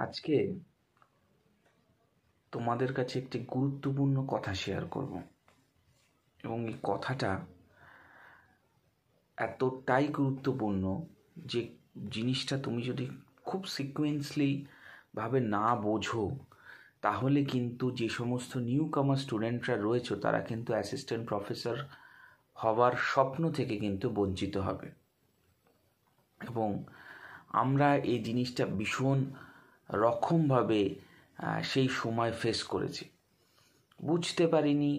আজকে তোমাদের কাছে একটি গুরুত্বপূর্ণ কথা শেয়ার করব এবং এই কথাটা এতটাই গুরুত্বপূর্ণ যে জিনিসটা তুমি যদি খুব সিকোয়েন্সলি ভাবে না বোঝো তাহলে কিন্তু যে সমস্ত নিউ কামার স্টুডেন্টরা রয়েছে তারা কিন্তু অ্যাসিস্ট্যান্ট প্রফেসর হওয়ার স্বপ্ন থেকে কিন্তু বঞ্চিত হবে। এবং আমরা এই জিনিসটা ভীষণ রকমভাবে সেই সময় ফেস করেছি, বুঝতে পারিনি।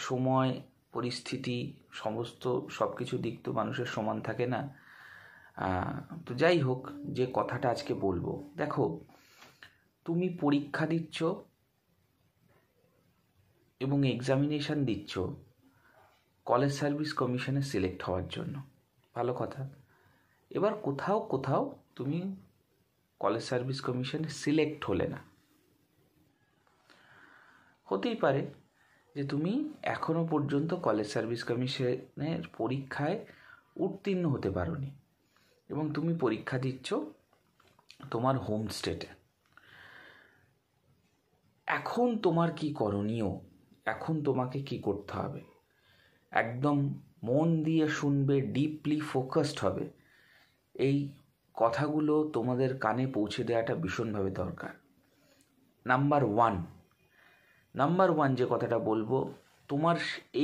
সময়, পরিস্থিতি, সব কিছু দিক তো মানুষের সমান থাকে না। তো যাই হোক, যে কথাটা আজকে বলবো, দেখো, তুমি পরীক্ষা দিচ্ছ এবং এক্সামিনেশান দিচ্ছ কলেজ সার্ভিস কমিশনে সিলেক্ট হওয়ার জন্য, ভালো কথা। এবার কোথাও কোথাও তুমি কলেজ সার্ভিস কমিশনে সিলেক্ট হলে না, হতেই পারে যে তুমি এখনো পর্যন্ত কলেজ সার্ভিস কমিশনের পরীক্ষায় উত্তীর্ণ হতে পারোনি এবং তুমি পরীক্ষা দিচ্ছ তোমার হোম স্টেটে। এখন তোমার কি করণীয়, এখন তোমাকে কি করতে হবে, একদম মন দিয়ে শুনবে, ডিপলি ফোকাসড হবে। এই কথাগুলো তোমাদের কানে পৌঁছে দেওয়াটা ভীষণভাবে দরকার। নাম্বার ওয়ান যে কথাটা বলবো, তোমার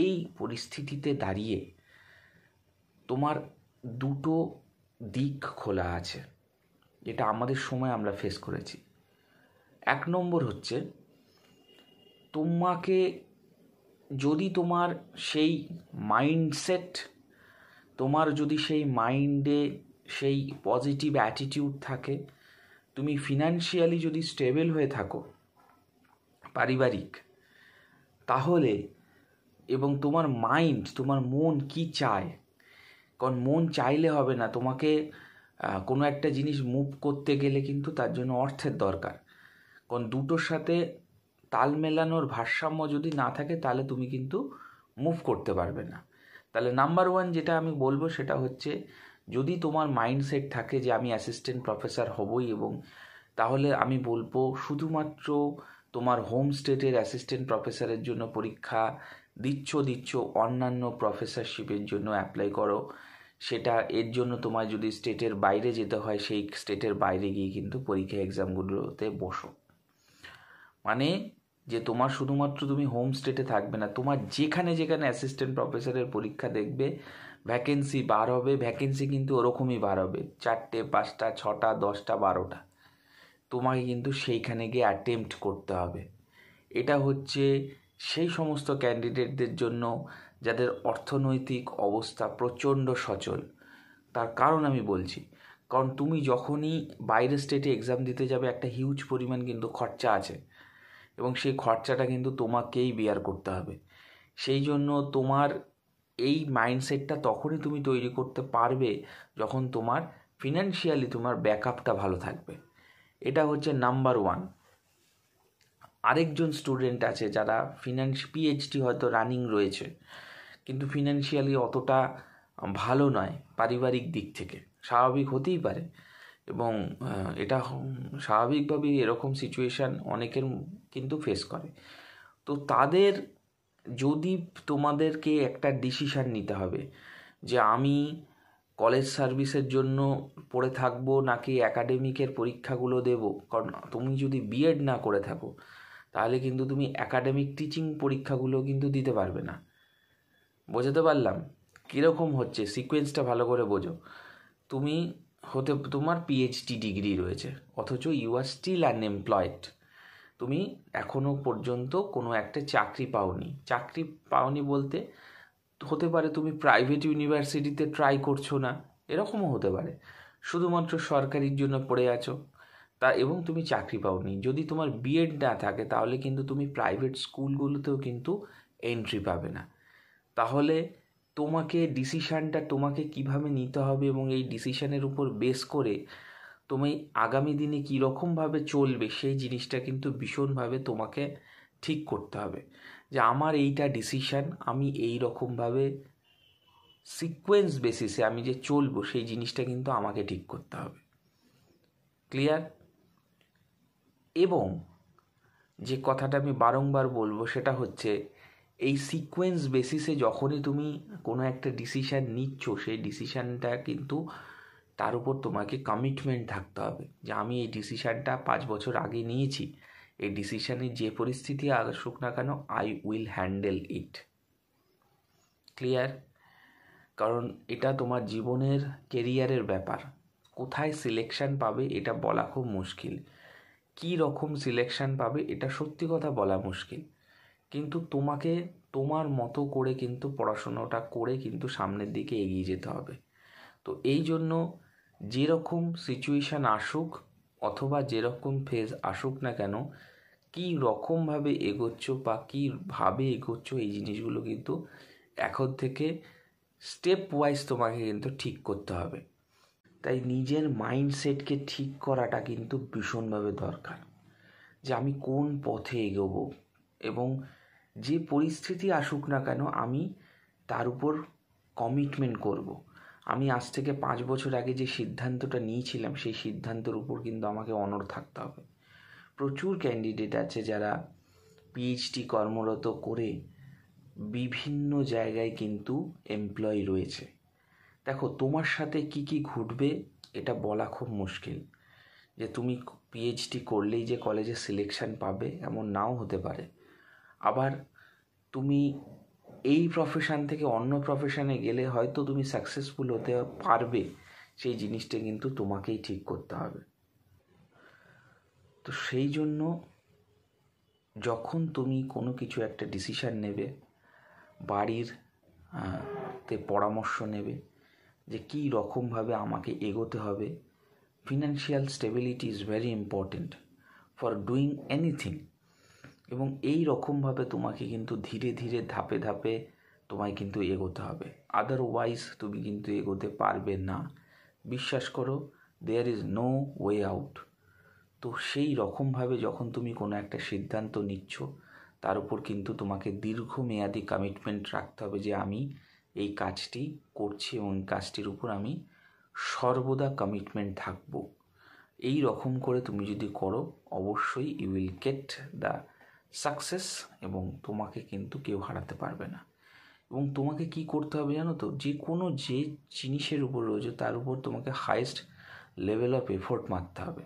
এই পরিস্থিতিতে দাঁড়িয়ে তোমার দুটো দিক খোলা আছে, যেটা আমাদের সময় আমরা ফেস করেছি। এক নম্বর হচ্ছে, তোমাকে যদি তোমার সেই মাইন্ডসেট, তোমার যদি সেই মাইন্ডে সেই পজিটিভ অ্যাটিটিউড থাকে, তুমি ফিনান্সিয়ালি যদি স্টেবল হয়ে থাকো, পারিবারিক, তাহলে, এবং তোমার মাইন্ড, তোমার মন কি চায়, কারণ মন চাইলে হবে না, তোমাকে কোনো একটা জিনিস মুভ করতে গেলে কিন্তু তার জন্য অর্থের দরকার। কারণ দুটোর সাথে তাল মেলানোর ভারসাম্য যদি না থাকে তাহলে তুমি কিন্তু মুভ করতে পারবে না। তাহলে নাম্বার ওয়ান যেটা আমি বলবো সেটা হচ্ছে, যদি তোমার মাইন্ডসেট থাকে যে আমি অ্যাসিস্ট্যান্ট প্রফেসর হবই, এবং তাহলে আমি বলবো শুধুমাত্র তোমার হোম স্টেটের অ্যাসিস্ট্যান্ট প্রফেসরের জন্য পরীক্ষা দিচ্ছ, অন্যান্য প্রফেসরশিপের জন্য অ্যাপ্লাই করো। সেটা এর জন্য তোমার যদি স্টেটের বাইরে যেতে হয়, সেই স্টেটের বাইরে গিয়ে কিন্তু পরীক্ষা এক্সামগুলোতে বসো। মানে যে তোমার শুধুমাত্র তুমি হোম স্টেটে থাকবে না, তোমার যেখানে যেখানে অ্যাসিস্ট্যান্ট প্রফেসরের পরীক্ষা দেখবে ভ্যাকেন্সি বার হবে, ভ্যাকেন্সি কিন্তু ওরকমই বার হবে, 4টে 5টা 6টা 10টা 12টা, তোমাকে কিন্তু সেইখানে গিয়ে অ্যাটেম্পট করতে হবে। এটা হচ্ছে সেই সমস্ত ক্যান্ডিডেটদের জন্য যাদের অর্থনৈতিক অবস্থা প্রচণ্ড সচল। তার কারণ আমি বলছি, কারণ তুমি যখনই বাইরের স্টেটে এক্সাম দিতে যাবে একটা হিউজ পরিমাণ কিন্তু খরচা আছে, এবং সেই খরচাটা কিন্তু তোমাকেই বেয়ার করতে হবে। সেই জন্য তোমার এই মাইন্ডসেটটা তখনই তুমি তৈরি করতে পারবে যখন তোমার ফিনান্সিয়ালি তোমার ব্যাকআপটা ভালো থাকবে। এটা হচ্ছে নাম্বার ওয়ান। আরেকজন স্টুডেন্ট আছে যারা পিএইচডি হয়তো রানিং রয়েছে, কিন্তু ফিনান্সিয়ালি অতটা ভালো নয়, পারিবারিক দিক থেকে স্বাভাবিক হতেই পারে, এবং এটা স্বাভাবিকভাবেই এরকম সিচুয়েশান অনেকের কিন্তু ফেস করে। তো তাদের যদি তোমাদেরকে একটা ডিসিশান নিতে হবে যে আমি কলেজ সার্ভিসের জন্য পড়ে থাকবো নাকি অ্যাকাডেমিকের পরীক্ষাগুলো দেব। কারণ তুমি যদি বিএড না করে থাকো তাহলে কিন্তু তুমি অ্যাকাডেমিক টিচিং পরীক্ষাগুলো কিন্তু দিতে পারবে না। বোঝাতে পারলাম কীরকম হচ্ছে? সিকোয়েন্সটা ভালো করে বোঝো। তোমার পিএইচডি ডিগ্রি রয়েছে, অথচ ইউ আর স্টিল আনএমপ্লয়েড। তুমি এখনও পর্যন্ত কোনো একটা চাকরি পাওনি বলতে হতে পারে তুমি প্রাইভেট ইউনিভার্সিটিতে ট্রাই করছো না, এরকমও হতে পারে, শুধুমাত্র সরকারির জন্য পড়ে আছো এবং তুমি চাকরি পাওনি। যদি তোমার বিএড না থাকে তাহলে কিন্তু তুমি প্রাইভেট স্কুলগুলোতেও কিন্তু এন্ট্রি পাবে না। তাহলে ডিসিশানটা তোমাকে কিভাবে নিতে হবে, এবং এই ডিসিশানের উপর বেস করে তুমি আগামী দিনে কীরকমভাবে চলবে সেই জিনিসটা কিন্তু ভীষণভাবে তোমাকে ঠিক করতে হবে যে আমার এইটা ডিসিশান, আমি এই রকমভাবে সিকোয়েন্স বেসিসে আমি যে চলবো সেই জিনিসটা কিন্তু আমাকে ঠিক করতে হবে। ক্লিয়ার? এবং যে কথাটা আমি বারংবার বলবো সেটা হচ্ছে, এই সিকোয়েন্স বেসিসে যখনই তুমি কোনো একটা ডিসিশান নিচ্ছ, সেই ডিসিশানটা কিন্তু তার উপর তোমাকে কমিটমেন্ট থাকতে হবে যে আমি এই ডিসিশানটা 5 বছর আগে নিয়েছি, এই ডিসিশানে যে পরিস্থিতি আসুক না কেন I will handle it. Clear? কারণ এটা তোমার জীবনের কেরিয়ারের ব্যাপার। কোথায় সিলেকশান পাবে এটা বলা খুব মুশকিল, কী রকম সিলেকশান পাবে এটা সত্যি কথা বলা মুশকিল, কিন্তু তোমাকে তোমার মতো করে কিন্তু পড়াশোনাটা করে কিন্তু সামনের দিকে এগিয়ে যেতে হবে। তো এই জন্য যেরকম সিচুয়েশান আসুক অথবা যেরকম ফেজ আসুক না কেন, কী রকমভাবে এগোচ্ছ বা কীভাবে এগোচ্ছ এই জিনিসগুলো কিন্তু এখন থেকে স্টেপ ওয়াইজ তোমাকে কিন্তু ঠিক করতে হবে। তাই নিজের মাইন্ডসেটকে ঠিক করাটা কিন্তু ভীষণভাবে দরকার, যে আমি কোন পথে এগোবো এবং যে পরিস্থিতি আসুক না কেন আমি তার উপর কমিটমেন্ট করব। আমি আজ থেকে 5 বছর আগে যে সিদ্ধান্তটা নিয়েছিলাম সেই সিদ্ধান্তের উপর কিন্তু আমাকে অনড় থাকতে হবে। প্রচুর ক্যান্ডিডেট আছে যারা পিএইচডি কর্মরত করে বিভিন্ন জায়গায় কিন্তু এমপ্লয়ি রয়েছে। দেখো, তোমার সাথে কি কি ঘটবে এটা বলা খুব মুশকিল, যে তুমি পিএইচডি করলেই যে কলেজে সিলেকশন পাবে এমন নাও হতে পারে। আবার তুমি এই প্রফেশন থেকে অন্য প্রফেশনে গেলে হয়তো তুমি সাকসেসফুল হতে পারবে, সেই জিনিসটা কিন্তু তোমাকেই ঠিক করতে হবে। তো সেই জন্য যখন তুমি কোনো কিছু একটা ডিসিশান নেবে, বাড়ির তে পরামর্শ নেবে যে কী রকমভাবে আমাকে এগোতে হবে। Financial stability is very important for doing anything, এবং এই রকমভাবে তোমাকে কিন্তু ধীরে ধীরে ধাপে ধাপে তোমায় কিন্তু এগোতে হবে, আদারওয়াইজ তুমি কিন্তু এগোতে পারবে না। বিশ্বাস করো, there is no way out. তো সেই রকমভাবে যখন তুমি কোনো একটা সিদ্ধান্ত নিচ্ছ তার উপর কিন্তু তোমাকে দীর্ঘমেয়াদী কমিটমেন্ট রাখতে হবে যে আমি এই কাজটি করছি এবং এই কাজটির উপর আমি সর্বদা কমিটমেন্ট থাকব। এই রকম করে তুমি যদি করো অবশ্যই you will get the success, এবং তোমাকে কিন্তু কেউ হারাতে পারবে না। এবং তোমাকে কি করতে হবে জানো তো, যে কোনো যে জিনিসের উপর রয়েছে তার উপর তোমাকে হাইয়েস্ট লেভেল অফ এফোর্ট মারতে হবে।